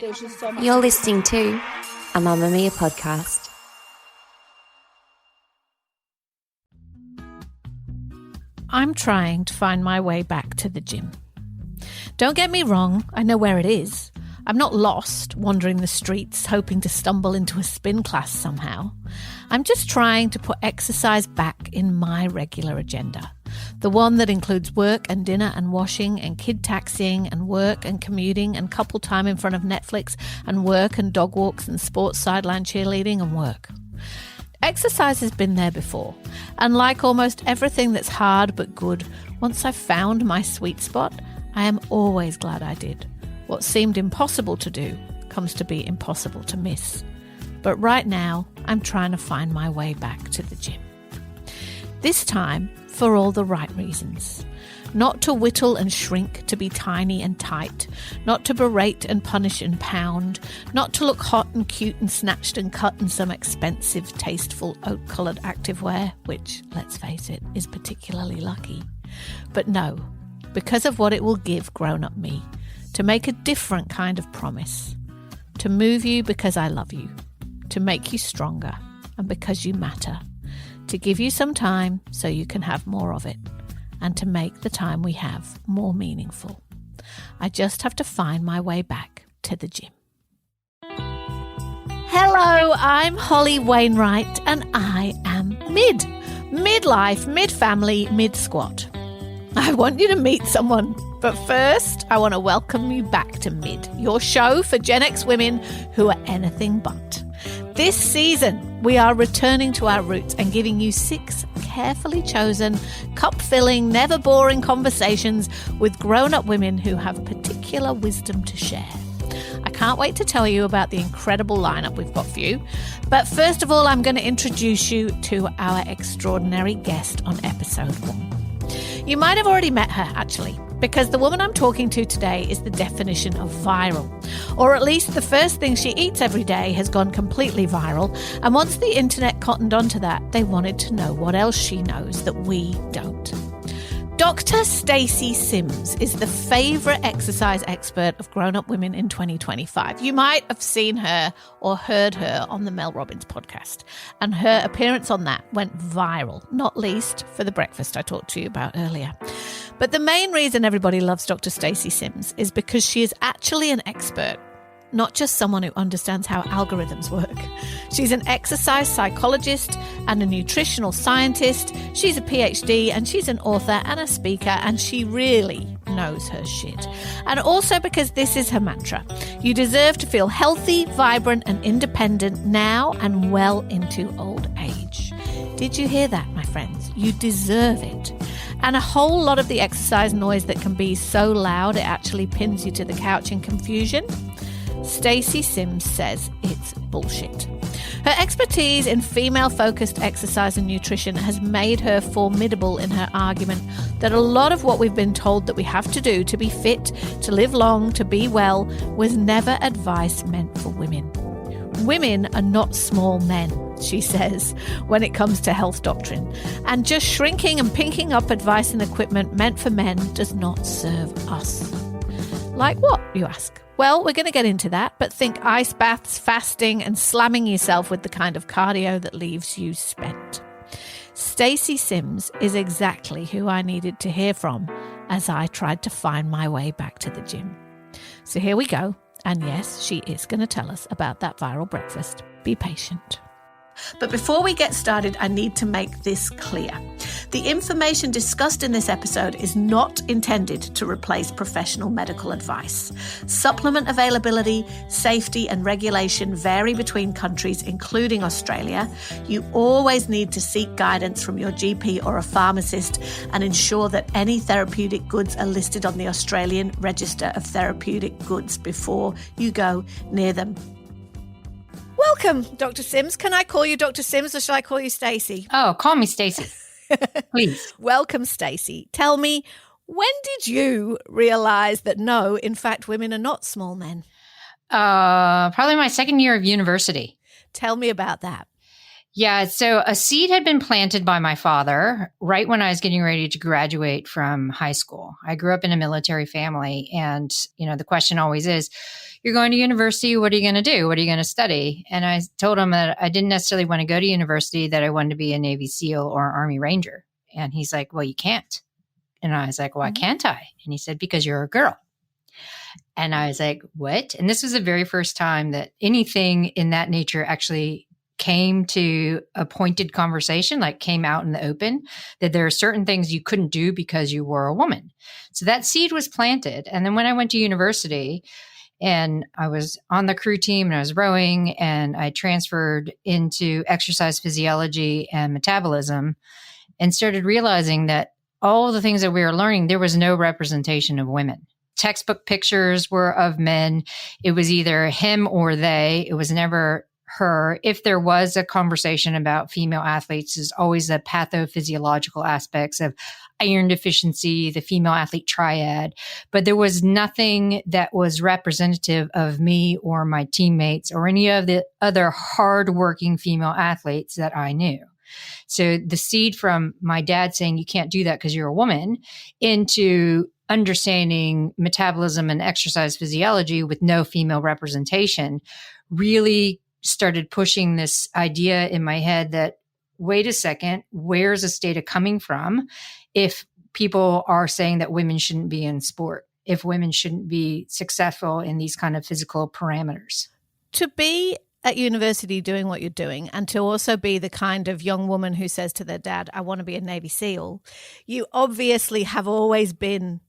there's just so much. You're listening to a Mamma Mia podcast. I'm trying to find my way back to the gym. Don't get me wrong, I know where it is. I'm not lost, wandering the streets, hoping to stumble into a spin class somehow. I'm just trying to put exercise back in my regular agenda. The one that includes work and dinner and washing and kid taxiing and work and commuting and couple time in front of Netflix and work and dog walks and sports sideline cheerleading and work. Exercise has been there before, and like almost everything that's hard but good, once I've found my sweet spot, I am always glad I did. What seemed impossible to do comes to be impossible to miss. But right now, I'm trying to find my way back to the gym. This time, for all the right reasons. Not to whittle and shrink to be tiny and tight. Not to berate and punish and pound. Not to look hot and cute and snatched and cut in some expensive, tasteful, oat-coloured activewear, which, let's face it, is particularly lucky. But no, because of what it will give grown-up me. To make a different kind of promise. To move you because I love you. To make you stronger and because you matter. To give you some time so you can have more of it. And to make the time we have more meaningful. I just have to find my way back to the gym. Hello, I'm Holly Wainwright and I am midlife, mid-family, mid-squat. I want you to meet someone. But first, I want to welcome you back to Mid, your show for Gen X women who are anything but. This season, we are returning to our roots and giving you 6 carefully chosen, cup-filling, never-boring conversations with grown-up women who have particular wisdom to share. I can't wait to tell you about the incredible lineup we've got for you. But first of all, I'm going to introduce you to our extraordinary guest on episode 1. You might have already met her, actually, because the woman I'm talking to today is the definition of viral. Or at least the first thing she eats every day has gone completely viral, and once the internet cottoned onto that, they wanted to know what else she knows that we don't. Dr. Stacy Sims is the favourite exercise expert of grown-up women in 2025. You might have seen her or heard her on the Mel Robbins podcast, and her appearance on that went viral, not least for the breakfast I talked to you about earlier. But the main reason everybody loves Dr. Stacy Sims is because she is actually an expert, not just someone who understands how algorithms work. She's an exercise psychologist and a nutritional scientist. She's a PhD and she's an author and a speaker, and she really knows her shit. And also because this is her mantra. You deserve to feel healthy, vibrant and independent now and well into old age. Did you hear that, my friends? You deserve it. And a whole lot of the exercise noise that can be so loud it actually pins you to the couch in confusion. Stacy Sims says it's bullshit. Her expertise in female-focused exercise and nutrition has made her formidable in her argument that a lot of what we've been told that we have to do to be fit, to live long, to be well, was never advice meant for women. Women are not small men, she says, when it comes to health doctrine. And just shrinking and pinking up advice and equipment meant for men does not serve us. Like what, you ask? Well, we're going to get into that, but think ice baths, fasting, and slamming yourself with the kind of cardio that leaves you spent. Stacy Sims is exactly who I needed to hear from as I tried to find my way back to the gym. So here we go. And yes, she is going to tell us about that viral breakfast. Be patient. But before we get started, I need to make this clear. The information discussed in this episode is not intended to replace professional medical advice. Supplement availability, safety and regulation vary between countries, including Australia. You always need to seek guidance from your GP or a pharmacist and ensure that any therapeutic goods are listed on the Australian Register of Therapeutic Goods before you go near them. Welcome, Dr. Sims. Can I call you Dr. Sims or shall I call you Stacey? Oh, call me Stacey, please. Welcome, Stacey. Tell me, when did you realise that no, in fact, women are not small men? Probably my second year of university. Tell me about that. Yeah, so a seed had been planted by my father right when I was getting ready to graduate from high school. I grew up in a military family, and the question always is, you're going to university, what are you going to do? What are you going to study? And I told him that I didn't necessarily want to go to university, that I wanted to be a Navy SEAL or Army Ranger. And he's like, well, you can't. And I was like, why can't I? And he said, because you're a girl. And I was like, what? And this was the very first time that anything in that nature actually came to a pointed conversation, like came out in the open, that there are certain things you couldn't do because you were a woman. So that seed was planted. And then when I went to university and I was on the crew team and I was rowing and I transferred into exercise physiology and metabolism and started realizing that all the things that we were learning, there was no representation of women. Textbook pictures were of men. It was either him or they. It was never her. If there was a conversation about female athletes, is always the pathophysiological aspects of iron deficiency, the female athlete triad. But there was nothing that was representative of me or my teammates or any of the other hardworking female athletes that I knew. So the seed from my dad saying you can't do that because you're a woman into understanding metabolism and exercise physiology with no female representation really started pushing this idea in my head that, wait a second, where's this data coming from if people are saying that women shouldn't be in sport, if women shouldn't be successful in these kind of physical parameters? To be at university doing what you're doing and to also be the kind of young woman who says to their dad, I want to be a Navy SEAL, you obviously have always been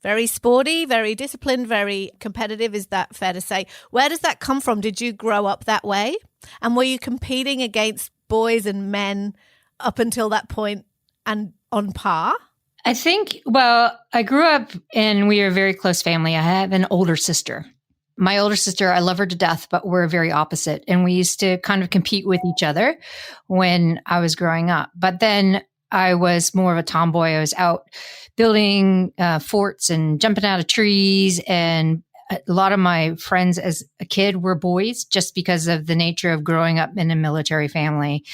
very sporty, very disciplined, very competitive. Is that fair to say? Where does that come from? Did you grow up that way? And were you competing against boys and men up until that point and on par? I think, well, I grew up and we are a very close family. I have an older sister. My older sister, I love her to death, but we're very opposite. And we used to kind of compete with each other when I was growing up. But then I was more of a tomboy. I was out building forts and jumping out of trees. And a lot of my friends as a kid were boys just because of the nature of growing up in a military family.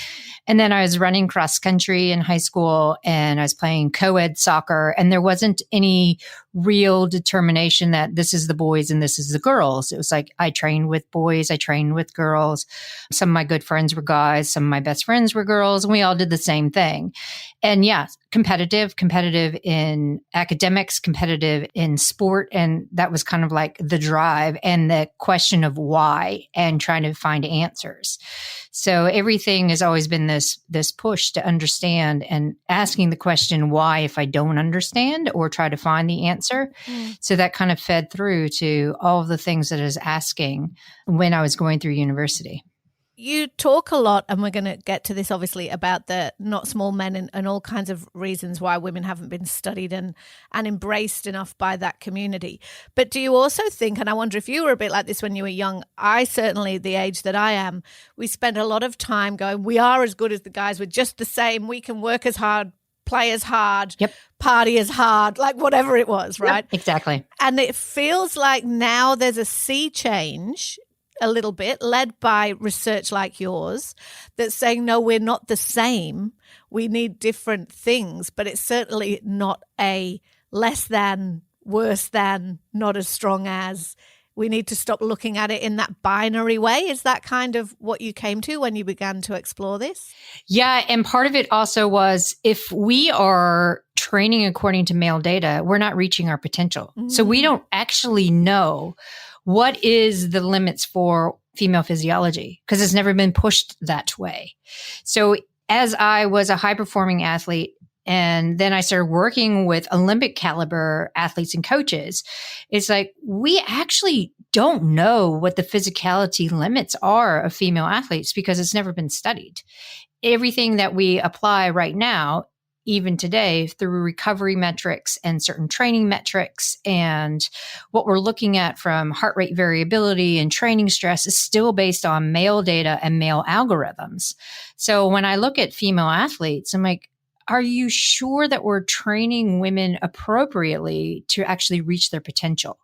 And then I was running cross country in high school and I was playing co-ed soccer. And there wasn't any real determination that this is the boys and this is the girls. It was like I trained with boys, I trained with girls. Some of my good friends were guys, some of my best friends were girls, and we all did the same thing. And yeah, competitive in academics, competitive in sport. And that was kind of like the drive and the question of why and trying to find answers. So everything has always been this push to understand and asking the question why if I don't understand or try to find the answer. So that kind of fed through to all of the things that I was asking when I was going through university. You talk a lot, and we're going to get to this obviously, about the not small men and all kinds of reasons why women haven't been studied and embraced enough by that community. But do you also think, and I wonder if you were a bit like this when you were young, I certainly, the age that I am, we spend a lot of time going, we are as good as the guys, we're just the same, we can work as hard, play as hard, party as hard, like whatever it was, right? Yep, exactly. And it feels like now there's a sea change a little bit, led by research like yours, that's saying, no, we're not the same. We need different things, but it's certainly not a less than, worse than, not as strong as. We need to stop looking at it in that binary way. Is that kind of what you came to when you began to explore this? Yeah. And part of it also was if we are training according to male data, we're not reaching our potential. So we don't actually know what is the limits for female physiology because it's never been pushed that way. So as I was a high performing athlete, and then I started working with Olympic caliber athletes and coaches, it's like, we actually don't know what the physicality limits are of female athletes because it's never been studied. Everything that we apply right now, even today, through recovery metrics and certain training metrics and what we're looking at from heart rate variability and training stress is still based on male data and male algorithms. So when I look at female athletes, I'm like, are you sure that we're training women appropriately to actually reach their potential?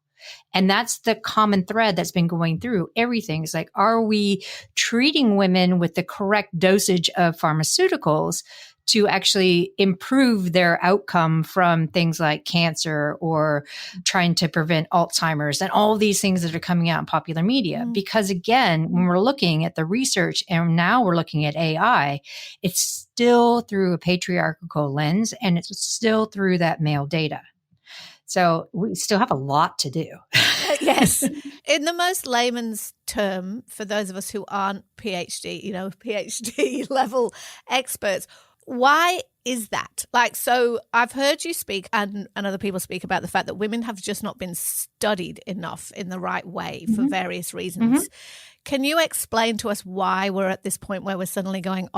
And that's the common thread that's been going through everything. It's like, are we treating women with the correct dosage of pharmaceuticals to actually improve their outcome from things like cancer or trying to prevent Alzheimer's and all these things that are coming out in popular media? Because again, when we're looking at the research and now we're looking at AI, it's still through a patriarchal lens and it's still through that male data. So we still have a lot to do. Yes. In the most layman's term, for those of us who aren't PhD level experts, why is that? Like, so I've heard you speak and other people speak about the fact that women have just not been studied enough in the right way for various reasons. Can you explain to us why we're at this point where we're suddenly going,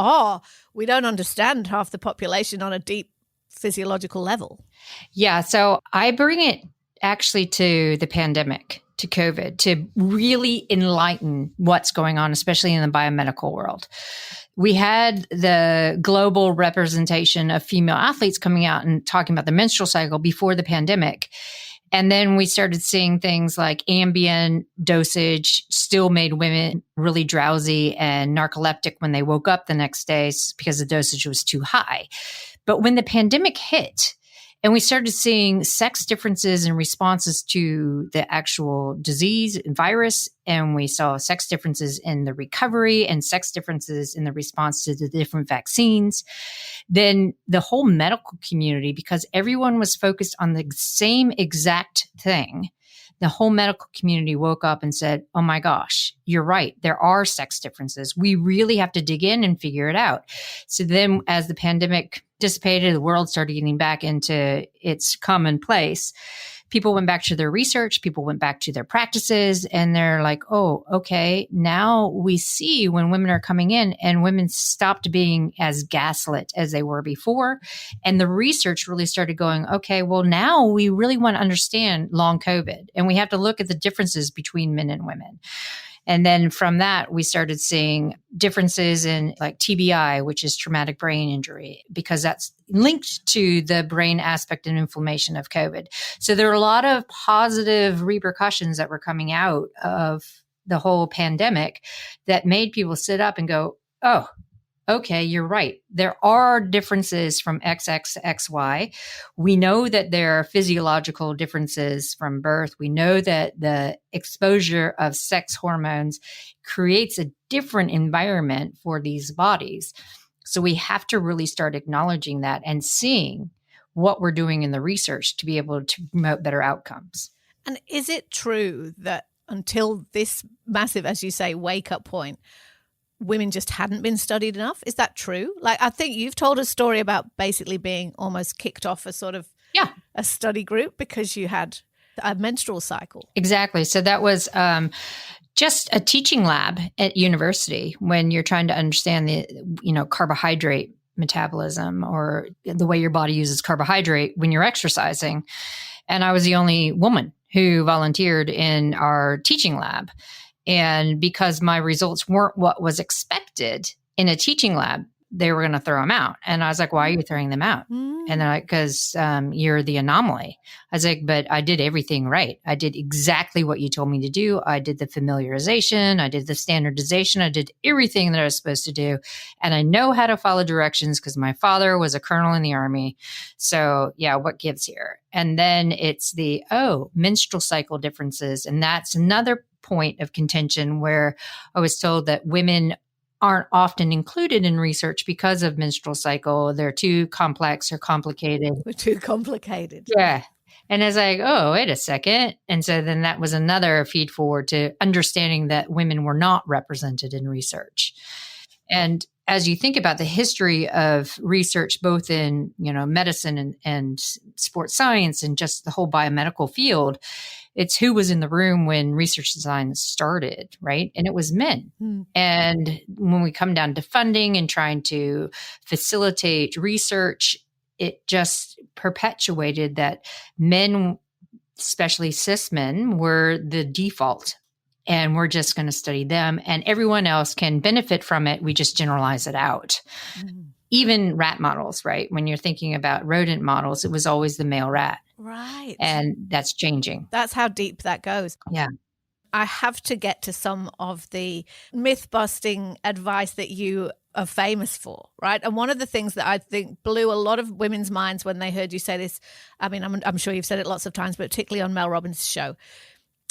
we don't understand half the population on a deep physiological level? Yeah. So I bring it actually to the pandemic, to COVID, to really enlighten what's going on, especially in the biomedical world. We had the global representation of female athletes coming out and talking about the menstrual cycle before the pandemic. And then we started seeing things like Ambien dosage still made women really drowsy and narcoleptic when they woke up the next day because the dosage was too high. But when the pandemic hit, and we started seeing sex differences in responses to the actual disease and virus. And we saw sex differences in the recovery and sex differences in the response to the different vaccines. Then the whole medical community, because everyone was focused on the same exact thing, the whole medical community woke up and said, oh my gosh, you're right. There are sex differences. We really have to dig in and figure it out. So then as the pandemic dissipated, the world started getting back into its commonplace. People went back to their research, people went back to their practices, and they're like, oh, okay, now we see when women are coming in and women stopped being as gaslit as they were before. And the research really started going, okay, well, now we really want to understand long COVID, and we have to look at the differences between men and women. And then from that, we started seeing differences in like TBI, which is traumatic brain injury, because that's linked to the brain aspect and inflammation of COVID. So there are a lot of positive repercussions that were coming out of the whole pandemic that made people sit up and go, oh, okay, you're right. There are differences from XX to XY. We know that there are physiological differences from birth. We know that the exposure of sex hormones creates a different environment for these bodies. So we have to really start acknowledging that and seeing what we're doing in the research to be able to promote better outcomes. And is it true that until this massive, as you say, wake-up point, women just hadn't been studied enough? Is that true? Like, I think you've told a story about basically being almost kicked off a sort of a study group because you had a menstrual cycle. Exactly. So that was just a teaching lab at university when you're trying to understand the, carbohydrate metabolism or the way your body uses carbohydrate when you're exercising. And I was the only woman who volunteered in our teaching lab. And because my results weren't what was expected in a teaching lab, they were going to throw them out. And I was like, why are you throwing them out? And they're like, because you're the anomaly. I was like, but I did everything right. I did exactly what you told me to do. I did the familiarization. I did the standardization. I did everything that I was supposed to do. And I know how to follow directions because my father was a colonel in the army. So yeah, what gives here? And then it's the, menstrual cycle differences. And that's another point of contention where I was told that women aren't often included in research because of menstrual cycle. They're too complex or complicated. We're too complicated. Yeah. And as I go, wait a second. And so then that was another feed forward to understanding that women were not represented in research. And as you think about the history of research, both in, medicine and sports science and just the whole biomedical field, it's who was in the room when research design started, right? And it was men. And when we come down to funding and trying to facilitate research, it just perpetuated that men, especially cis men, were the default. And we're just going to study them, and everyone else can benefit from it. We just generalize it out. Even rat models, right? When you're thinking about rodent models, it was always the male rat. Right. And that's changing. That's how deep that goes. Yeah. I have to get to some of the myth-busting advice that you are famous for, right? And one of the things that I think blew a lot of women's minds when they heard you say this, I mean, I'm sure you've said it lots of times, but particularly on Mel Robbins' show,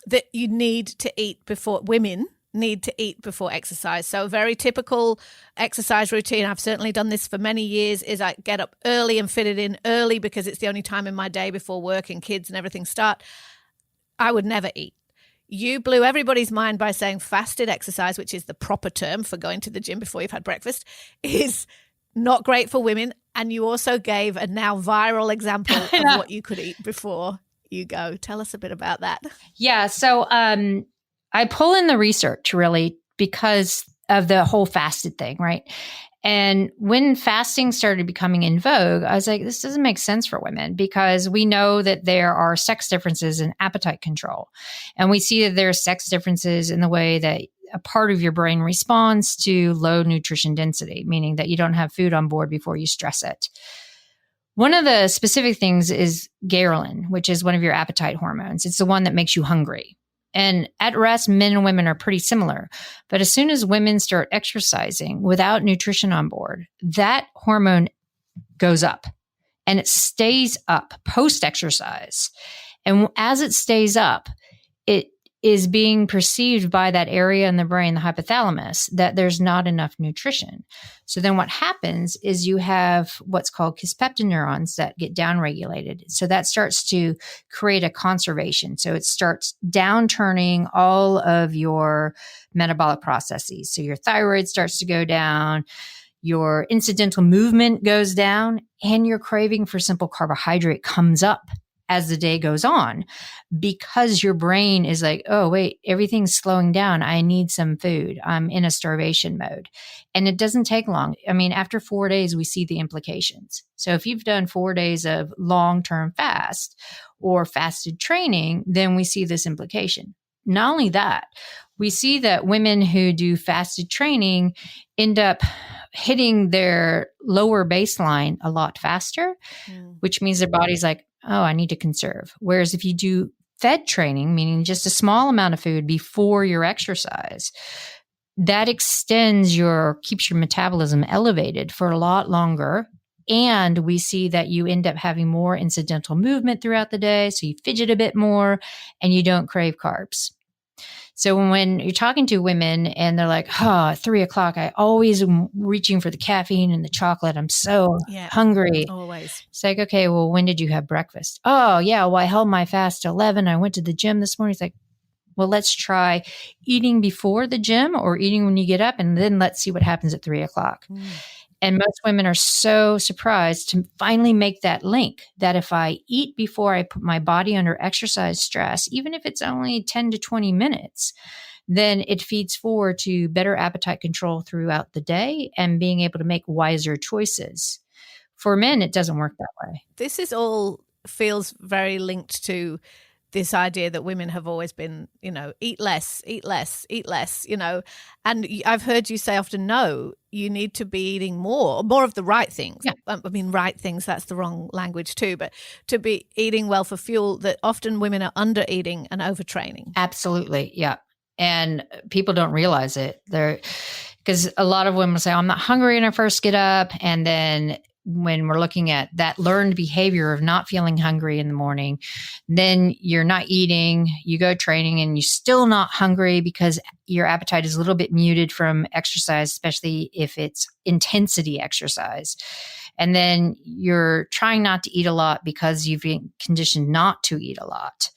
that you need to eat before, women need to eat before exercise. So a very typical exercise routine, I've certainly done this for many years, is I get up early and fit it in early because it's the only time in my day before work and kids and everything start. I would never eat. You blew everybody's mind by saying fasted exercise, which is the proper term for going to the gym before you've had breakfast, is not great for women. And you also gave a now viral example of what you could eat before you go. Tell us a bit about that. Yeah. So I pull in the research really because of the whole fasted thing, right? And when fasting started becoming in vogue, I was like, this doesn't make sense for women because we know that there are sex differences in appetite control. And we see that there are sex differences in the way that a part of your brain responds to low nutrition density, meaning that you don't have food on board before you stress it. One of the specific things is ghrelin, which is one of your appetite hormones. It's the one that makes you hungry. And at rest, men and women are pretty similar. But as soon as women start exercising without nutrition on board, that hormone goes up and it stays up post-exercise. And as it stays up, it is being perceived by that area in the brain, the hypothalamus, that there's not enough nutrition. So then what happens is you have what's called kisspeptin neurons that get downregulated. So that starts to create a conservation. So it starts downturning all of your metabolic processes. So your thyroid starts to go down, your incidental movement goes down, and your craving for simple carbohydrate comes up as the day goes on, because your brain is like, oh, wait, everything's slowing down. I need some food. I'm in a starvation mode. And it doesn't take long. I mean, after 4 days, we see the implications. So if you've done 4 days of long-term fast or fasted training, then we see this implication. Not only that, we see that women who do fasted training end up hitting their lower baseline a lot faster, which means their body's like, oh, I need to conserve. Whereas if you do fed training, meaning just a small amount of food before your exercise, that keeps your metabolism elevated for a lot longer. And we see that you end up having more incidental movement throughout the day. So you fidget a bit more and you don't crave carbs. So when you're talking to women and they're like, at 3:00, I always am reaching for the caffeine and the chocolate. I'm so hungry. Always. It's like, okay, well, when did you have breakfast? Oh, yeah. Well, I held my fast till 11. I went to the gym this morning. It's like, well, let's try eating before the gym or eating when you get up. And then let's see what happens at 3:00. And most women are so surprised to finally make that link that if I eat before I put my body under exercise stress, even if it's only 10 to 20 minutes, then it feeds forward to better appetite control throughout the day and being able to make wiser choices. For men, it doesn't work that way. This is all feels very linked to this idea that women have always been, eat less, eat less, eat less, and I've heard you say often, no, you need to be eating more of the right things. Yeah. I mean, right things, that's the wrong language too, but to be eating well for fuel, that often women are under eating and overtraining. Absolutely. Yeah. And people don't realize it. Because a lot of women say, I'm not hungry when I first get up. And then when we're looking at that learned behavior of not feeling hungry in the morning, then you're not eating, you go training and you're still not hungry because your appetite is a little bit muted from exercise, especially if it's intensity exercise. And then you're trying not to eat a lot because you've been conditioned not to eat a lot.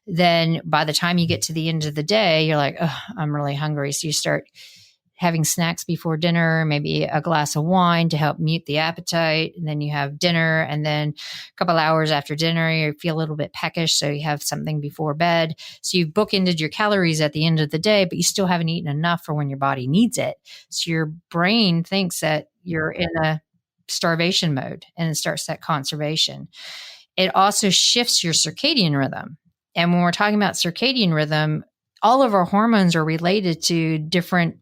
Then by the time you get to the end of the day, you're like, oh, I'm really hungry. So you start having snacks before dinner, maybe a glass of wine to help mute the appetite. And then you have dinner. And then a couple hours after dinner, you feel a little bit peckish. So you have something before bed. So you've bookended your calories at the end of the day, but you still haven't eaten enough for when your body needs it. So your brain thinks that you're in a starvation mode and it starts that conservation. It also shifts your circadian rhythm. And when we're talking about circadian rhythm, all of our hormones are related to different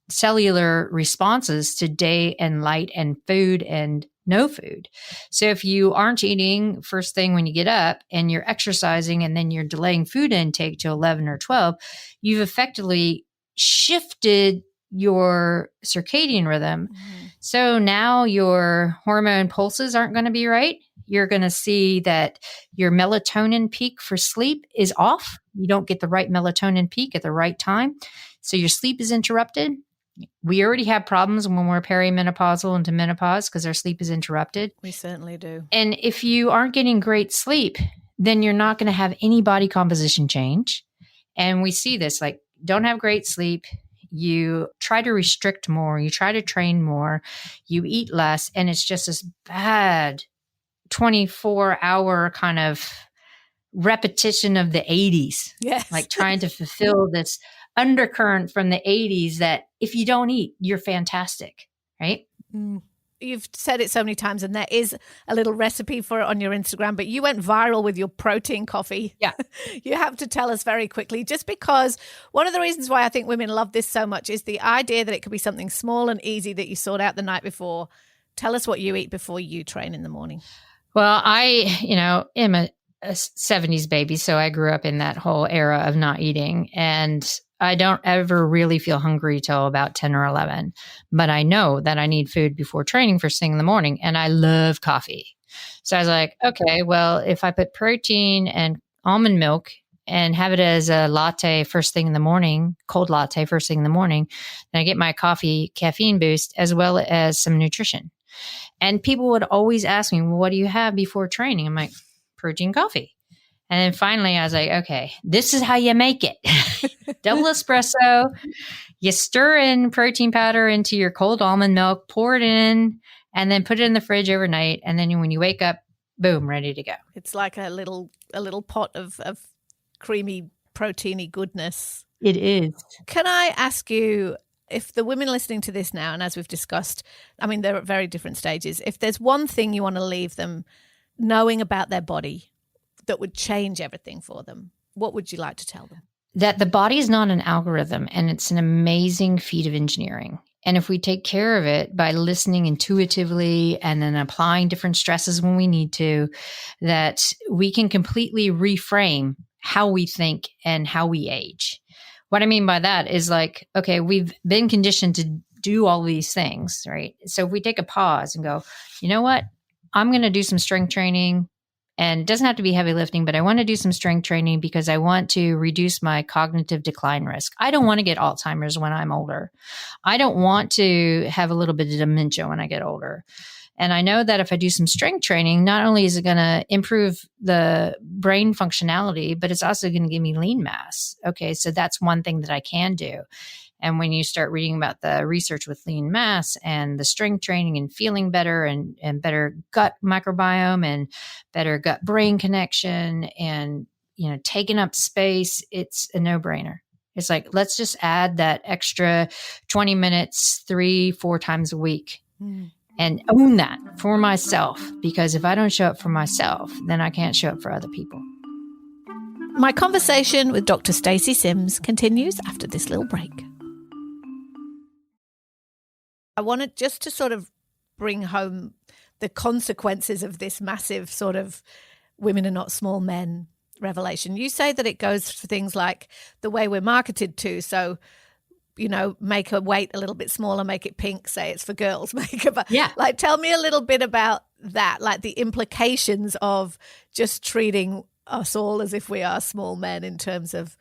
cellular responses to day and light and food and no food. So if you aren't eating first thing when you get up and you're exercising and then you're delaying food intake to 11 or 12, you've effectively shifted your circadian rhythm. So now your hormone pulses aren't going to be right. You're going to see that your melatonin peak for sleep is off. You don't get the right melatonin peak at the right time. So your sleep is interrupted. We already have problems when we're perimenopausal into menopause because our sleep is interrupted. We certainly do. And if you aren't getting great sleep, then you're not going to have any body composition change. And we see this, like, don't have great sleep. You try to restrict more. You try to train more. You eat less. And it's just this bad 24-hour kind of repetition of the 80s. Yes. Like trying to fulfill this undercurrent from the 80s that if you don't eat, you're fantastic, right? You've said it so many times, and there is a little recipe for it on your Instagram, but you went viral with your protein coffee. Yeah. You have to tell us very quickly, just because one of the reasons why I think women love this so much is the idea that it could be something small and easy that you sort out the night before. Tell us what you eat before you train in the morning. Well, I, am a 70s baby, so I grew up in that whole era of not eating, and I don't ever really feel hungry till about 10 or 11, but I know that I need food before training first thing in the morning, and I love coffee. So I was like, okay, well, if I put protein and almond milk and have it as a latte first thing in the morning, cold latte first thing in the morning, then I get my coffee caffeine boost as well as some nutrition. And people would always ask me, well, what do you have before training? I'm like, protein coffee. And then finally I was like, okay, this is how you make it. Double espresso. You stir in protein powder into your cold almond milk, pour it in, and then put it in the fridge overnight. And then when you wake up, boom, ready to go. It's like a little pot of creamy, proteiny goodness. It is. Can I ask you, if the women listening to this now, and as we've discussed, I mean, they're at very different stages, if there's one thing you want to leave them knowing about their body that would change everything for them, what would you like to tell them? That the body is not an algorithm, and it's an amazing feat of engineering. And if we take care of it by listening intuitively and then applying different stresses when we need to, that we can completely reframe how we think and how we age. What I mean by that is like, okay, we've been conditioned to do all these things, right? So if we take a pause and go, you know what? I'm going to do some strength training, and it doesn't have to be heavy lifting, but I want to do some strength training because I want to reduce my cognitive decline risk. I don't want to get Alzheimer's when I'm older. I don't want to have a little bit of dementia when I get older. And I know that if I do some strength training, not only is it going to improve the brain functionality, but it's also going to give me lean mass. Okay, so that's one thing that I can do. And when you start reading about the research with lean mass and the strength training and feeling better and better gut microbiome and better gut brain connection and, taking up space, it's a no-brainer. It's like, let's just add that extra 20 minutes, 3-4 times a week. And own that for myself, because if I don't show up for myself, then I can't show up for other people. My conversation with Dr. Stacy Sims continues after this little break. I wanted just to sort of bring home the consequences of this massive sort of women are not small men revelation. You say that it goes for things like the way we're marketed to. So, make a weight a little bit smaller, make it pink, say it's for girls, Like, tell me a little bit about that, like the implications of just treating us all as if we are small men in terms of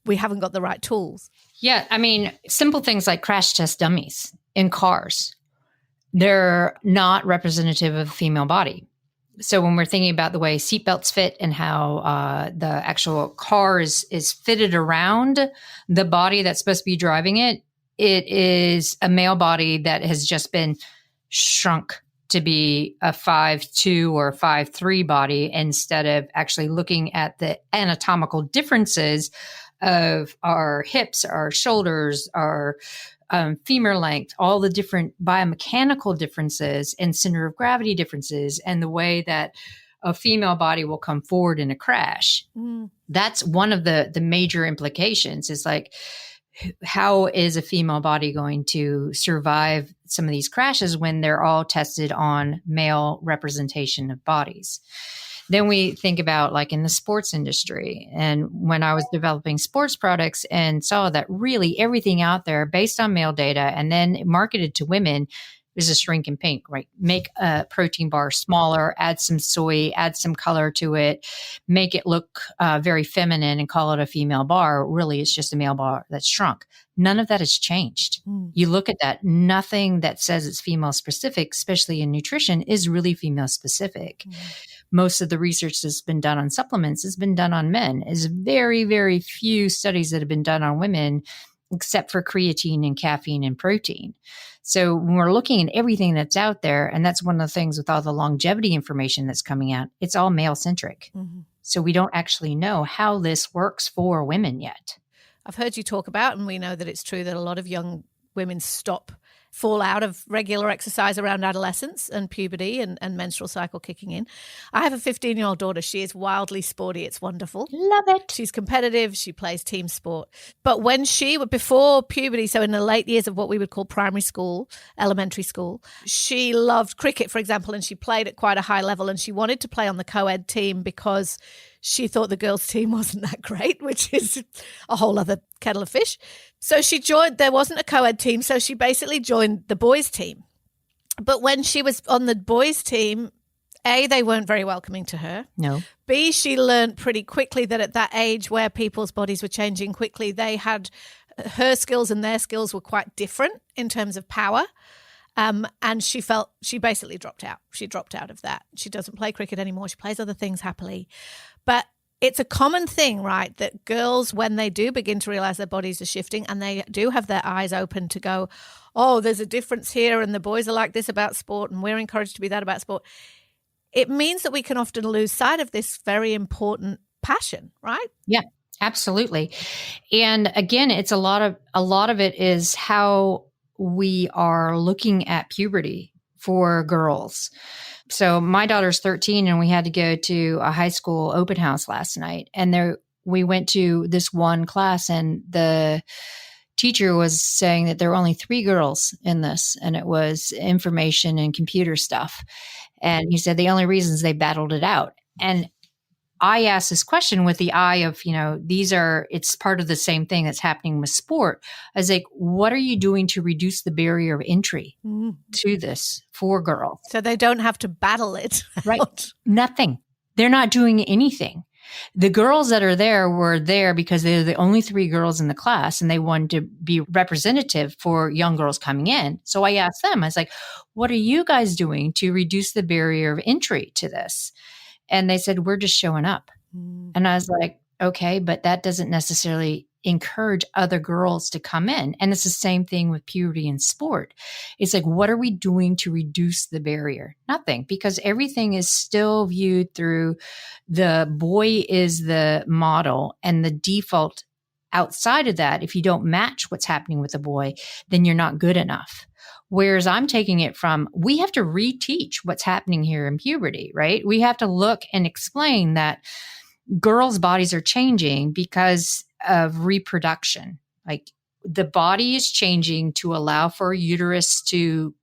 we haven't got the right tools. Yeah. I mean, simple things like crash test dummies in cars, they're not representative of the female body. So when we're thinking about the way seatbelts fit and how the actual car is fitted around the body that's supposed to be driving it, it is a male body that has just been shrunk to be a 5'2" or 5'3" body instead of actually looking at the anatomical differences of our hips, our shoulders, our femur length, all the different biomechanical differences and center of gravity differences, and the way that a female body will come forward in a crash. That's one of the major implications. Is like how is a female body going to survive some of these crashes when they're all tested on male representation of bodies? Then we think about like in the sports industry. And when I was developing sports products and saw that really everything out there based on male data and then marketed to women is a shrink and pink, right? Make a protein bar smaller, add some soy, add some color to it, make it look very feminine and call it a female bar. Really, it's just a male bar that's shrunk. None of that has changed. You look at that, nothing that says it's female specific, especially in nutrition, is really female specific. Most of the research that's been done on supplements has been done on men. There's very, very few studies that have been done on women, except for creatine and caffeine and protein. So when we're looking at everything that's out there, and that's one of the things with all the longevity information that's coming out, it's all male centric. So we don't actually know how this works for women yet. I've heard you talk about, and we know that it's true, that a lot of young women fall out of regular exercise around adolescence and puberty and menstrual cycle kicking in. I have a 15-year-old daughter. She is wildly sporty. It's wonderful. Love it. She's competitive. She plays team sport. But before puberty, so in the late years of what we would call primary school, elementary school, she loved cricket, for example, and she played at quite a high level, and she wanted to play on the co-ed team because she thought the girls' team wasn't that great, which is a whole other kettle of fish. So there wasn't a co-ed team, so she basically joined the boys' team. But when she was on the boys' team, A, they weren't very welcoming to her. No. B, she learned pretty quickly that at that age where people's bodies were changing quickly, her skills and their skills were quite different in terms of power. And she basically dropped out. She dropped out of that. She doesn't play cricket anymore. She plays other things happily. But it's a common thing, right, that girls, when they do begin to realize their bodies are shifting and they do have their eyes open to go, oh, there's a difference here and the boys are like this about sport and we're encouraged to be that about sport. It means that we can often lose sight of this very important passion, right? Yeah, absolutely. And again, it's a lot of it is how we are looking at puberty for girls. So my daughter's 13 and we had to go to a high school open house last night. And we went to this one class and the teacher was saying that there were only 3 girls in this, and it was information and computer stuff. And he said the only reasons they battled it out. And I asked this question with the eye of, it's part of the same thing that's happening with sport. I was like, what are you doing to reduce the barrier of entry to this for girls? So they don't have to battle it. Right. Nothing. They're not doing anything. The girls that are there were there because they're the only 3 girls in the class and they wanted to be representative for young girls coming in. So I asked them, I was like, what are you guys doing to reduce the barrier of entry to this? And they said, we're just showing up. And I was like, okay, but that doesn't necessarily encourage other girls to come in. And it's the same thing with puberty and sport. It's like, what are we doing to reduce the barrier? Nothing, because everything is still viewed through the boy is the model and the default outside of that. If you don't match what's happening with the boy, then you're not good enough. Whereas I'm taking it from, we have to reteach what's happening here in puberty, right? We have to look and explain that girls' bodies are changing because of reproduction. Like the body is changing to allow for a uterus to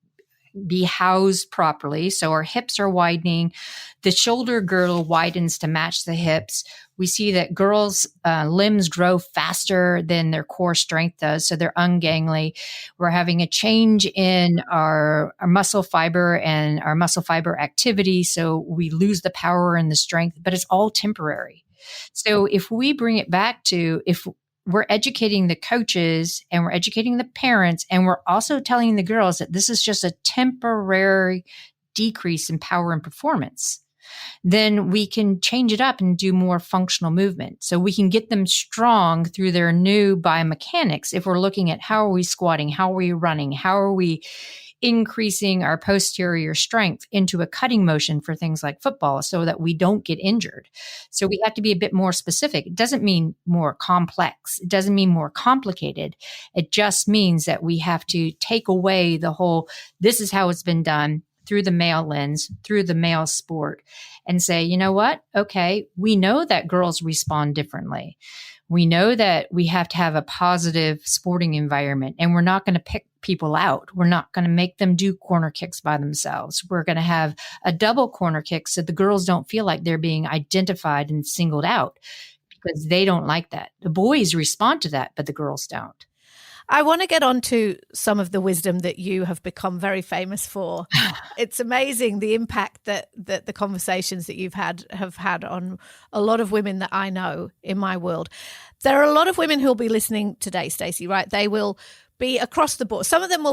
be housed properly. So our hips are widening. The shoulder girdle widens to match the hips. We see that girls' limbs grow faster than their core strength does. So they're ungangly. We're having a change in our muscle fiber and our muscle fiber activity. So we lose the power and the strength, but it's all temporary. So if we bring it back to, if we're educating the coaches and we're educating the parents and we're also telling the girls that this is just a temporary decrease in power and performance, then we can change it up and do more functional movement. So we can get them strong through their new biomechanics. If we're looking at how are we squatting, how are we running, how are we increasing our posterior strength into a cutting motion for things like football so that we don't get injured. So we have to be a bit more specific. It doesn't mean more complex. It doesn't mean more complicated. It just means that we have to take away the whole, this is how it's been done through the male lens, through the male sport, and say, you know what? Okay, we know that girls respond differently. We know that we have to have a positive sporting environment, and we're not going to pick people out. We're not going to make them do corner kicks by themselves. We're going to have a double corner kick so the girls don't feel like they're being identified and singled out, because they don't like that. The boys respond to that, but the girls don't. I want to get on to some of the wisdom that you have become very famous for. It's amazing the impact that the conversations that you've had have had on a lot of women that I know in my world. There are a lot of women who will be listening today, Stacey, right? They will be across the board. Some of them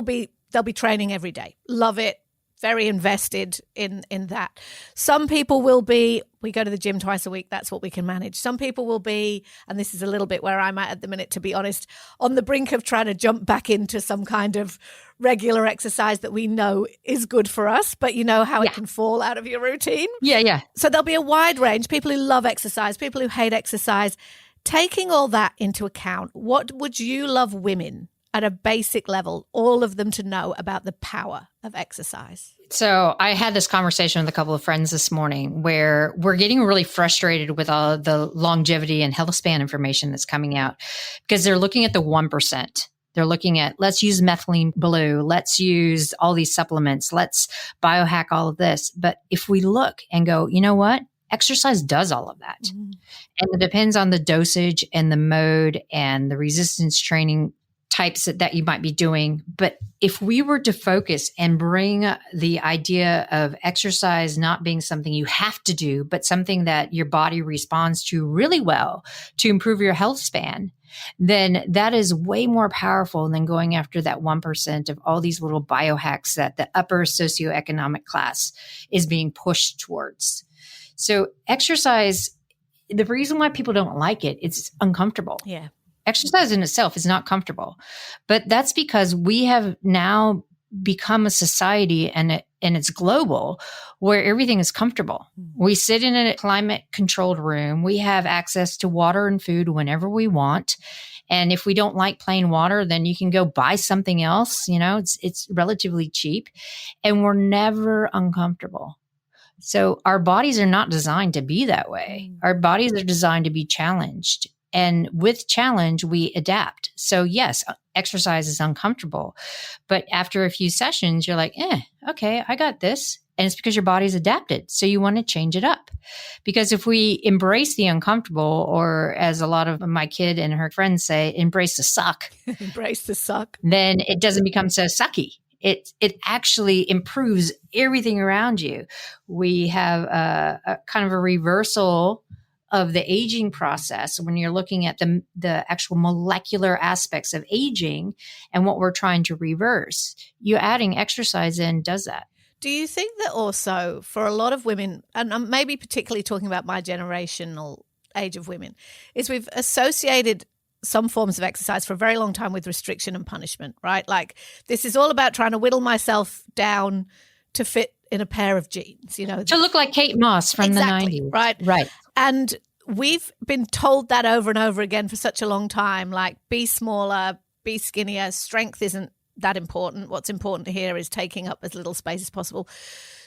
they'll be training every day. Love it. Very invested in that. Some people will be, we go to the gym twice a week, that's what we can manage. Some people will be, and this is a little bit where I'm at the minute, to be honest, on the brink of trying to jump back into some kind of regular exercise that we know is good for us, but you know how it can fall out of your routine. Yeah. So there'll be a wide range, people who love exercise, people who hate exercise. Taking all that into account, what would you love women at a basic level, all of them, to know about the power of exercise? So I had this conversation with a couple of friends this morning where we're getting really frustrated with all the longevity and health span information that's coming out, because they're looking at the 1%. They're looking at, let's use methylene blue, let's use all these supplements, let's biohack all of this. But if we look and go, you know what? Exercise does all of that. Mm-hmm. And it depends on the dosage and the mode and the resistance training types that you might be doing. But if we were to focus and bring the idea of exercise not being something you have to do, but something that your body responds to really well to improve your health span, then that is way more powerful than going after that 1% of all these little biohacks that the upper socioeconomic class is being pushed towards. So exercise, the reason why people don't like it, it's uncomfortable. Yeah. Exercise in itself is not comfortable, but that's because we have now become a society, and it's global, where everything is comfortable. We sit in a climate controlled room. We have access to water and food whenever we want. And if we don't like plain water, then you can go buy something else. You know, it's relatively cheap, and we're never uncomfortable. So our bodies are not designed to be that way. Our bodies are designed to be challenged. And with challenge, we adapt. So yes, exercise is uncomfortable, but after a few sessions, you're like, okay, I got this. And it's because your body's adapted. So you want to change it up. Because if we embrace the uncomfortable, or as a lot of my kid and her friends say, embrace the suck. Embrace the suck. Then it doesn't become so sucky. It actually improves everything around you. We have a kind of a reversal of the aging process when you're looking at the actual molecular aspects of aging and what we're trying to reverse. You adding exercise in does that. Do you think that also for a lot of women, and I'm maybe particularly talking about my generational age of women, is we've associated some forms of exercise for a very long time with restriction and punishment, right? Like, this is all about trying to whittle myself down to fit in a pair of jeans, you know. To look like Kate Moss from the 90s. Right. And we've been told that over and over again for such a long time, like, be smaller, be skinnier, strength isn't that important. What's important here is taking up as little space as possible.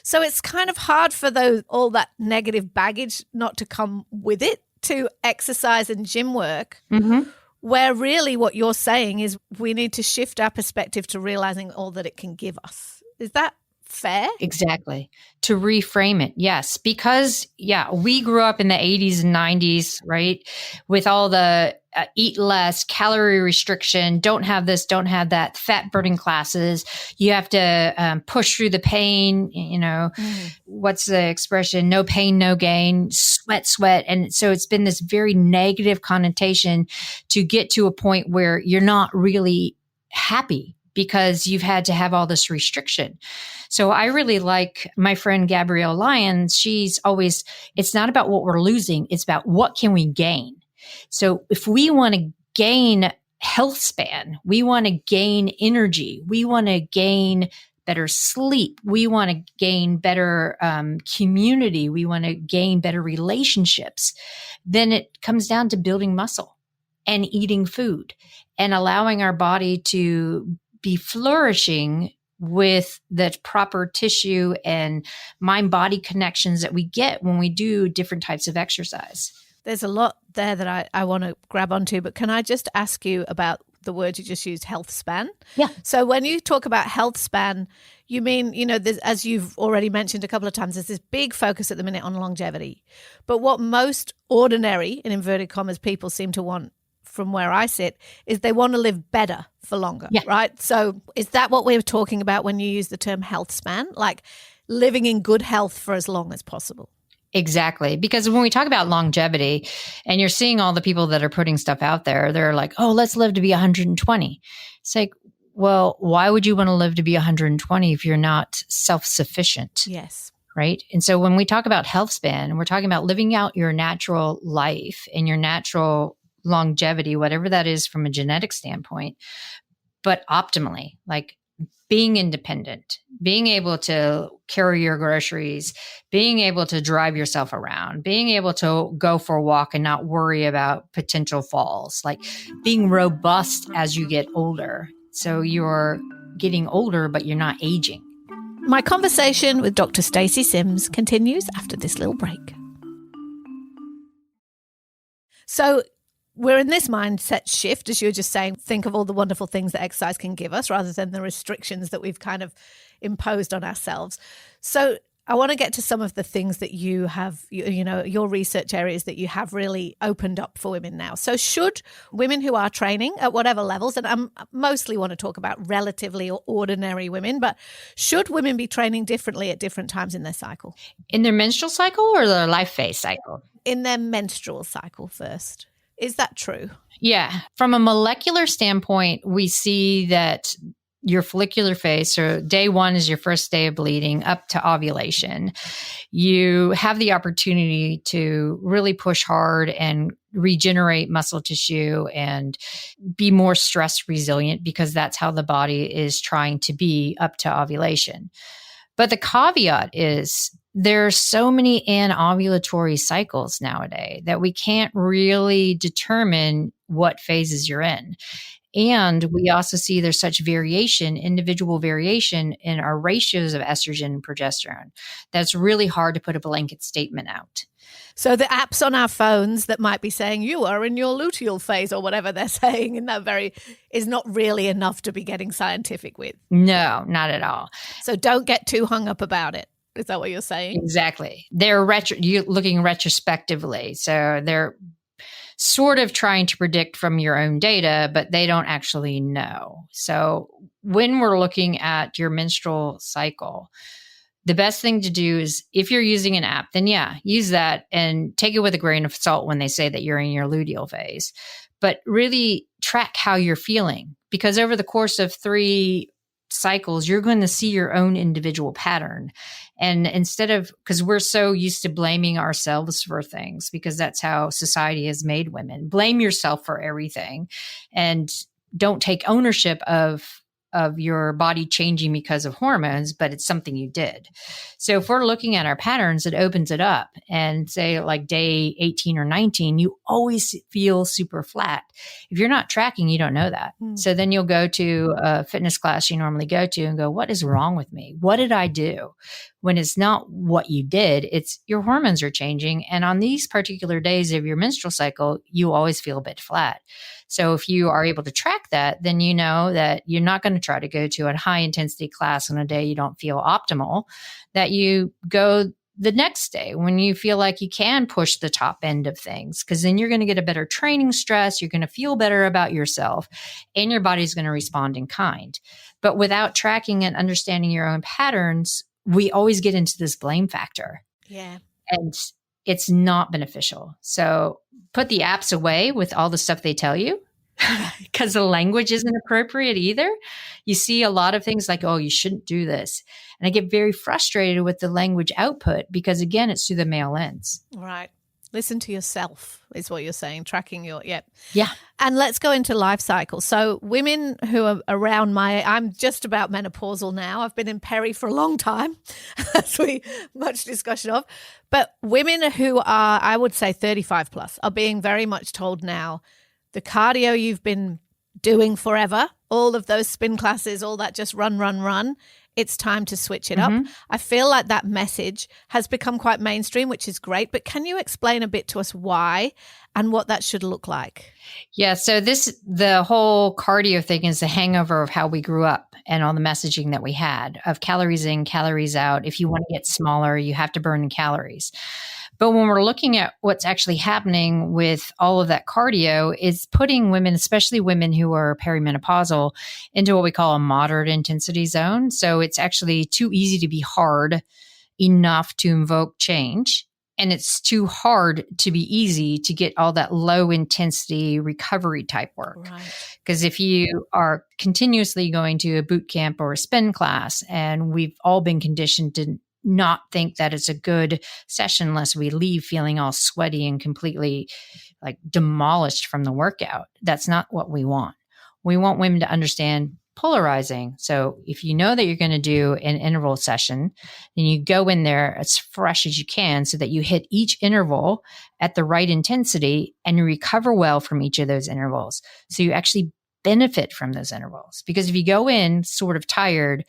So it's kind of hard for all that negative baggage not to come with it to exercise and gym work. Mm-hmm. Where really what you're saying is we need to shift our perspective to realizing all that it can give us. Is that fair? Exactly. To reframe it. Yes. Because, we grew up in the 80s and 90s, right? With all the eat less, calorie restriction, don't have this, don't have that, fat burning classes. You have to push through the pain, you know, what's the expression? No pain, no gain, sweat. And so it's been this very negative connotation to get to a point where you're not really happy because you've had to have all this restriction. So I really like my friend Gabrielle Lyons. She's always, it's not about what we're losing. It's about what can we gain. So if we want to gain health span, we want to gain energy, we want to gain better sleep, we want to gain better community, we want to gain better relationships, then it comes down to building muscle and eating food and allowing our body to be flourishing with the proper tissue and mind-body connections that we get when we do different types of exercise. There's a lot there that I want to grab onto, but can I just ask you about the word you just used, health span? Yeah. So when you talk about health span, you mean, as you've already mentioned a couple of times, there's this big focus at the minute on longevity. But what most ordinary, in inverted commas, people seem to want, from where I sit, is they want to live better for longer, right? So is that what we're talking about when you use the term health span? Like living in good health for as long as possible? Exactly. Because when we talk about longevity and you're seeing all the people that are putting stuff out there, they're like, oh, let's live to be 120. It's like, well, why would you want to live to be 120 if you're not self-sufficient? Yes. Right. And so when we talk about health span, we're talking about living out your natural life and your natural longevity, whatever that is from a genetic standpoint, but optimally, like being independent, being able to carry your groceries, being able to drive yourself around, being able to go for a walk and not worry about potential falls, like being robust as you get older. So you're getting older, but you're not aging. My conversation with Dr. Stacy Sims continues after this little break. So we're in this mindset shift, as you were just saying, think of all the wonderful things that exercise can give us rather than the restrictions that we've kind of imposed on ourselves. So I want to get to some of the things that you have, your research areas that you have really opened up for women now. So should women who are training at whatever levels, and I mostly want to talk about relatively or ordinary women, but should women be training differently at different times in their cycle? In their menstrual cycle or their life phase cycle? In their menstrual cycle first. Is that true? Yeah. From a molecular standpoint, we see that your follicular phase, so day 1 is your first day of bleeding up to ovulation. You have the opportunity to really push hard and regenerate muscle tissue and be more stress resilient because that's how the body is trying to be up to ovulation. But the caveat is there are so many anovulatory cycles nowadays that we can't really determine what phases you're in. And we also see there's such variation, individual variation in our ratios of estrogen and progesterone. That's really hard to put a blanket statement out. So the apps on our phones that might be saying you are in your luteal phase or whatever they're saying in that is not really enough to be getting scientific with. No, not at all. So don't get too hung up about it. Is that what you're saying? Exactly. They're you're looking retrospectively. So they're sort of trying to predict from your own data, but they don't actually know. So when we're looking at your menstrual cycle, the best thing to do is if you're using an app, then use that and take it with a grain of salt when they say that you're in your luteal phase. But really track how you're feeling, because over the course of 3 cycles, you're going to see your own individual pattern. And instead of, because we're so used to blaming ourselves for things, because that's how society has made women, blame yourself for everything and don't take ownership of your body changing because of hormones, but it's something you did. So if we're looking at our patterns, it opens it up and say like day 18 or 19, you always feel super flat. If you're not tracking, you don't know that. So then you'll go to a fitness class you normally go to and go, what is wrong with me? What did I do? When it's not what you did, it's your hormones are changing. And on these particular days of your menstrual cycle, you always feel a bit flat. So if you are able to track that, then you know that you're not going to try to go to a high intensity class on a day you don't feel optimal, that you go the next day when you feel like you can push the top end of things, because then you're going to get a better training stress. You're going to feel better about yourself and your body's going to respond in kind. But without tracking and understanding your own patterns, we always get into this blame factor. Yeah. And it's not beneficial. So put the apps away with all the stuff they tell you, because the language isn't appropriate either. You see a lot of things like, oh, you shouldn't do this. And I get very frustrated with the language output because, again, it's through the male lens. Right. Listen to yourself is what you're saying, tracking your, Yeah. And let's go into life cycle. So women who are around I'm just about menopausal now. I've been in peri for a long time, as we much discussion of. But women who are, I would say 35 plus, are being very much told now, the cardio you've been doing forever all of those spin classes, all that just run, run, run. It's time to switch it up. Mm-hmm. I feel like that message has become quite mainstream, which is great. But can you explain a bit to us why and what that should look like? Yeah. So the whole cardio thing is the hangover of how we grew up and all the messaging that we had of calories in, calories out. If you want to get smaller, you have to burn calories. But when we're looking at what's actually happening with all of that cardio, is putting women, especially women who are perimenopausal, into what we call a moderate intensity zone. So it's actually too easy to be hard enough to invoke change. And it's too hard to be easy to get all that low intensity recovery type work. Because if you are continuously going to a boot camp or a spin class, and we've all been conditioned to not think that it's a good session unless we leave feeling all sweaty and completely like demolished from the workout. That's not what we want. We want women to understand polarizing. So if you know that you're going to do an interval session, then you go in there as fresh as you can so that you hit each interval at the right intensity and you recover well from each of those intervals. So you actually benefit from those intervals. Because if you go in sort of tired,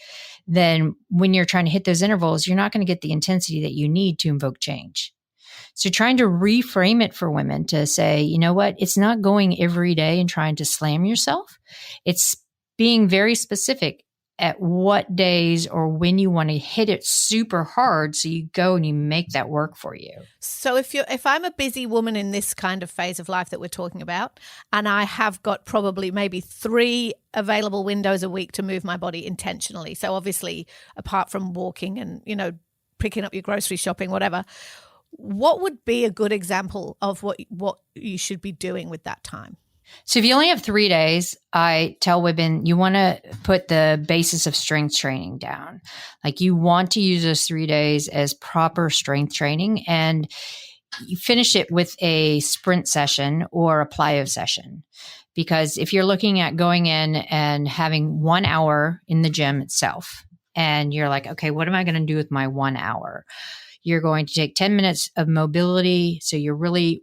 then when you're trying to hit those intervals, you're not going to get the intensity that you need to invoke change. So trying to reframe it for women to say, you know what, it's not going every day and trying to slam yourself. It's being very specific at what days or when you want to hit it super hard. So you go and you make that work for you. So if I'm a busy woman in this kind of phase of life that we're talking about, and I have got probably maybe 3 available windows a week to move my body intentionally. So obviously, apart from walking and, picking up your grocery shopping, whatever, what would be a good example of what you should be doing with that time? So if you only have 3 days, I tell women you want to put the basis of strength training down. Like you want to use those 3 days as proper strength training, and you finish it with a sprint session or a plyo session. Because if you're looking at going in and having 1 hour in the gym itself, and you're like, okay, what am I going to do with my 1 hour? You're going to take 10 minutes of mobility. So you're really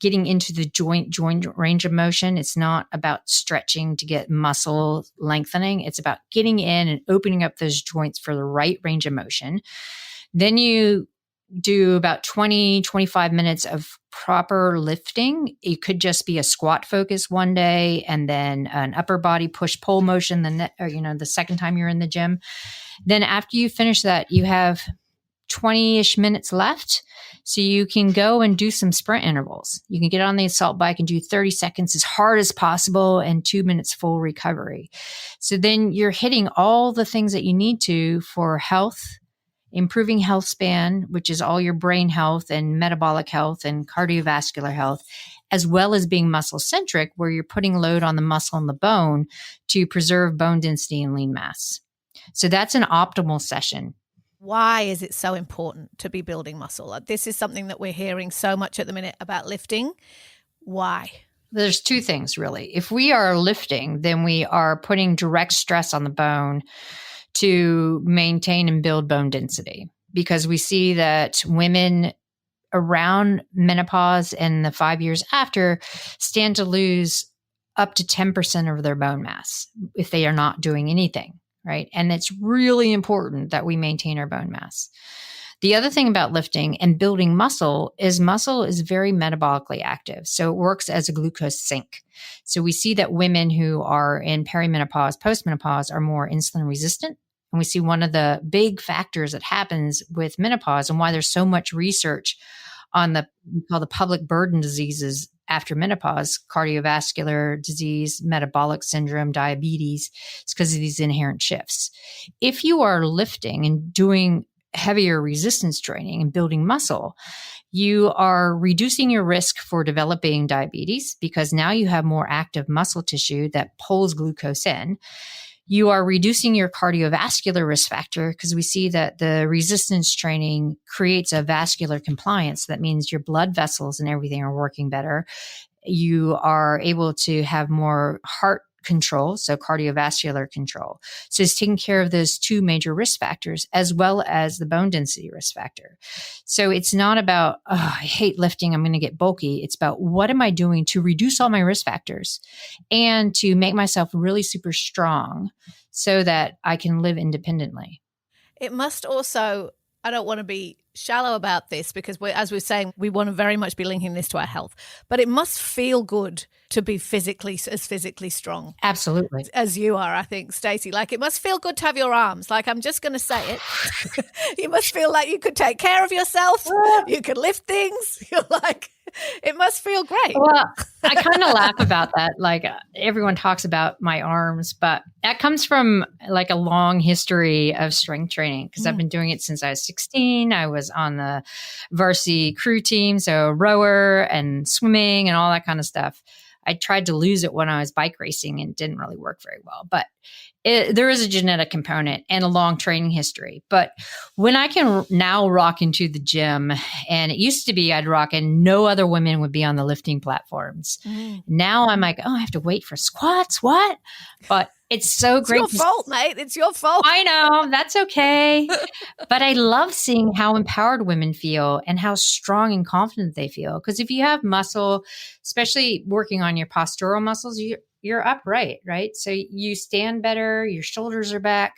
getting into the joint range of motion. It's not about stretching to get muscle lengthening. It's about getting in and opening up those joints for the right range of motion. Then you do about 20, 25 minutes of proper lifting. It could just be a squat focus one day and then an upper body push-pull motion the second time you're in the gym. Then after you finish that, you have 20-ish minutes left. So you can go and do some sprint intervals. You can get on the assault bike and do 30 seconds as hard as possible and 2 minutes full recovery. So then you're hitting all the things that you need to for health, improving health span, which is all your brain health and metabolic health and cardiovascular health, as well as being muscle centric, where you're putting load on the muscle and the bone to preserve bone density and lean mass. So that's an optimal session. Why is it so important to be building muscle? This is something that we're hearing so much at the minute about lifting. Why? There's 2 things, really. If we are lifting, then we are putting direct stress on the bone to maintain and build bone density, because we see that women around menopause and the 5 years after stand to lose up to 10% of their bone mass if they are not doing anything. Right. And it's really important that we maintain our bone mass. The other thing about lifting and building muscle is very metabolically active. So it works as a glucose sink. So we see that women who are in perimenopause, postmenopause are more insulin resistant. And we see one of the big factors that happens with menopause and why there's so much research on we call the public burden diseases after menopause, cardiovascular disease, metabolic syndrome, diabetes. It's because of these inherent shifts. If you are lifting and doing heavier resistance training and building muscle, you are reducing your risk for developing diabetes because now you have more active muscle tissue that pulls glucose in. You are reducing your cardiovascular risk factor because we see that the resistance training creates a vascular compliance. That means your blood vessels and everything are working better. You are able to have more heart control, so cardiovascular control. So it's taking care of those two major risk factors as well as the bone density risk factor. So it's not about, oh, I hate lifting, I'm going to get bulky. It's about what am I doing to reduce all my risk factors and to make myself really super strong so that I can live independently. It must also, I don't want to be shallow about this because as we're saying, we want to very much be linking this to our health, but it must feel good to be physically strong. Absolutely. As you are, I think, Stacey. Like, it must feel good to have your arms. Like, I'm just going to say it. You must feel like you could take care of yourself. You could lift things. You're like, it must feel great. Well, I kind of laugh about that. Like, everyone talks about my arms, but that comes from like a long history of strength training because I've been doing it since I was 16. I was on the varsity crew team, so rower and swimming and all that kind of stuff. I tried to lose it when I was bike racing and it didn't really work very well. But there is a genetic component and a long training history. But when I can now rock into the gym, and it used to be I'd rock and no other women would be on the lifting platforms. Now I'm like, oh, I have to wait for squats. What? But it's so great. It's your fault, mate. It's your fault. I know. That's okay. But I love seeing how empowered women feel and how strong and confident they feel. Because if you have muscle, especially working on your postural muscles, you're upright, right? So you stand better, your shoulders are back,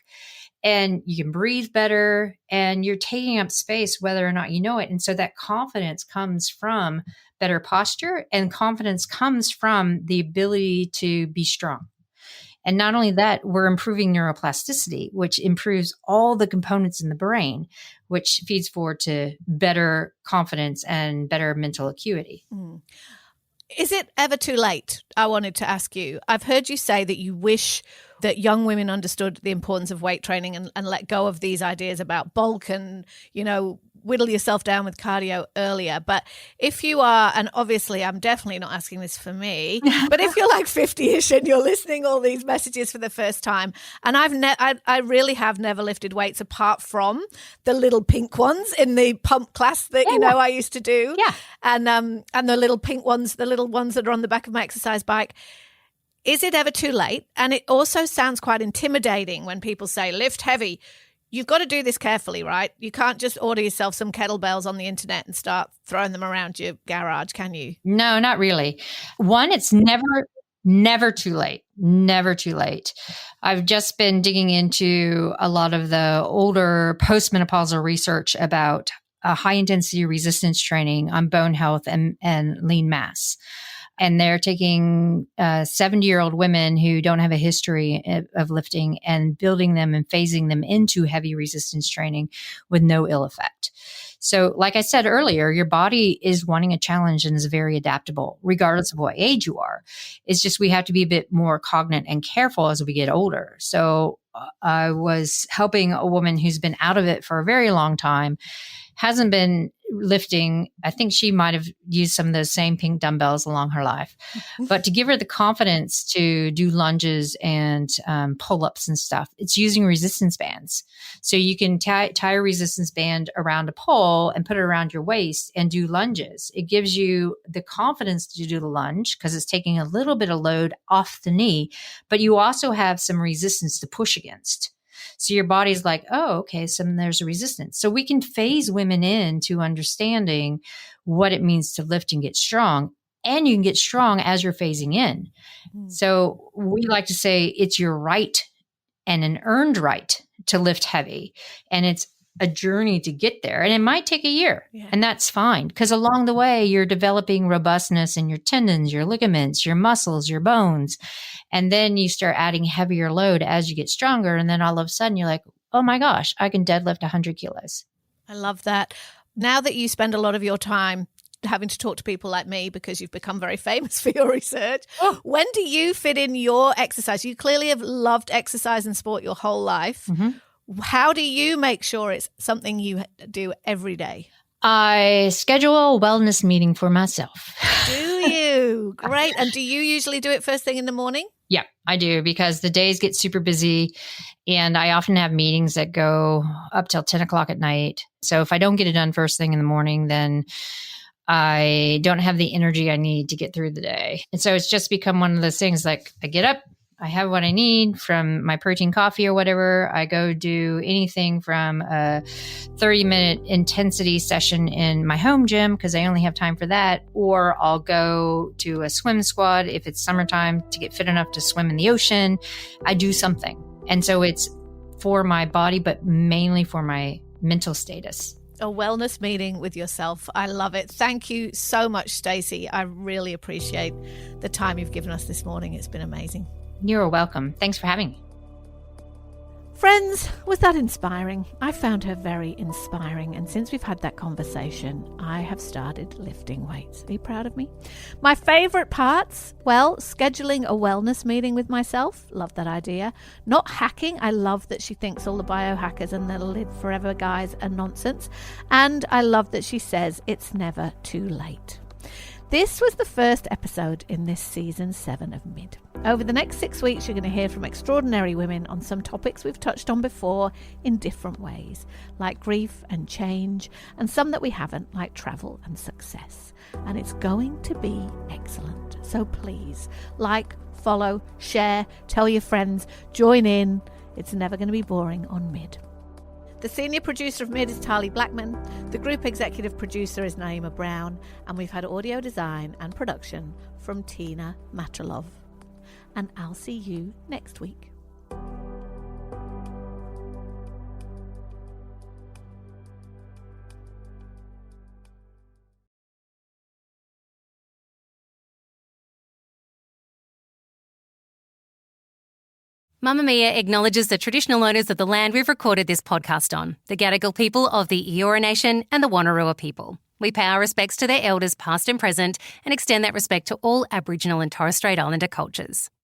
and you can breathe better, and you're taking up space whether or not you know it. And so that confidence comes from better posture, and confidence comes from the ability to be strong. And not only that, we're improving neuroplasticity, which improves all the components in the brain, which feeds forward to better confidence and better mental acuity. Is it ever too late? I wanted to ask you. I've heard you say that you wish that young women understood the importance of weight training and let go of these ideas about bulk and, whittle yourself down with cardio earlier. But if you are, and obviously I'm definitely not asking this for me, but if you're like 50-ish and you're listening all these messages for the first time, and I really have never lifted weights apart from the little pink ones in the pump class that, I used to do. Yeah. And the little pink ones, the little ones that are on the back of my exercise bike. Is it ever too late? And it also sounds quite intimidating when people say lift heavy. You've got to do this carefully, right? You can't just order yourself some kettlebells on the internet and start throwing them around your garage, can you? No, not really. One, it's never too late. Never too late. I've just been digging into a lot of the older postmenopausal research about high intensity resistance training on bone health and lean mass. And they're taking 70-year-old women who don't have a history of lifting and building them and phasing them into heavy resistance training with no ill effect. So like I said earlier, your body is wanting a challenge and is very adaptable, regardless of what age you are. It's just we have to be a bit more cognate and careful as we get older. So I was helping a woman who's been out of it for a very long time, hasn't been lifting. I think she might have used some of those same pink dumbbells along her life, but to give her the confidence to do lunges and pull-ups and stuff, it's using resistance bands. So you can tie a resistance band around a pole and put it around your waist and do lunges. It gives you the confidence to do the lunge because it's taking a little bit of load off the knee, but you also have some resistance to push against. So your body's like, oh, okay, so there's a resistance. So we can phase women into understanding what it means to lift and get strong. And you can get strong as you're phasing in. So we like to say it's your right and an earned right to lift heavy. And it's a journey to get there. And it might take a year. Yeah. And that's fine. Because along the way, you're developing robustness in your tendons, your ligaments, your muscles, your bones. And then you start adding heavier load as you get stronger. And then all of a sudden you're like, oh my gosh, I can deadlift 100 kilos. I love that. Now that you spend a lot of your time having to talk to people like me because you've become very famous for your research, when do you fit in your exercise? You clearly have loved exercise and sport your whole life. Mm-hmm. How do you make sure it's something you do every day? I schedule a wellness meeting for myself. Do you? Great. And do you usually do it first thing in the morning? Yeah, I do, because the days get super busy and I often have meetings that go up till 10 o'clock at night. So if I don't get it done first thing in the morning, then I don't have the energy I need to get through the day. And so it's just become one of those things like I get up, I have what I need from my protein coffee or whatever. I go do anything from a 30-minute intensity session in my home gym because I only have time for that. Or I'll go to a swim squad if it's summertime to get fit enough to swim in the ocean. I do something. And so it's for my body, but mainly for my mental status. A wellness meeting with yourself. I love it. Thank you so much, Stacey. I really appreciate the time you've given us this morning. It's been amazing. You're welcome. Thanks for having me. Friends, was that inspiring? I found her very inspiring, and since we've had that conversation, I have started lifting weights. Are you proud of me? My favourite parts? Well, scheduling a wellness meeting with myself. Love that idea. Not hacking. I love that she thinks all the biohackers and the live forever guys are nonsense. And I love that she says it's never too late. This was the first episode in this season 7 of Mid. Over the next 6 weeks, you're going to hear from extraordinary women on some topics we've touched on before in different ways, like grief and change, and some that we haven't, like travel and success. And it's going to be excellent. So please, like, follow, share, tell your friends, join in. It's never going to be boring on Mid. The senior producer of Mid is Tali Blackman. The group executive producer is Naima Brown. And we've had audio design and production from Tina Matralov. And I'll see you next week. Mamamia acknowledges the traditional owners of the land we've recorded this podcast on, the Gadigal people of the Eora Nation and the Wonnarua people. We pay our respects to their elders past and present and extend that respect to all Aboriginal and Torres Strait Islander cultures.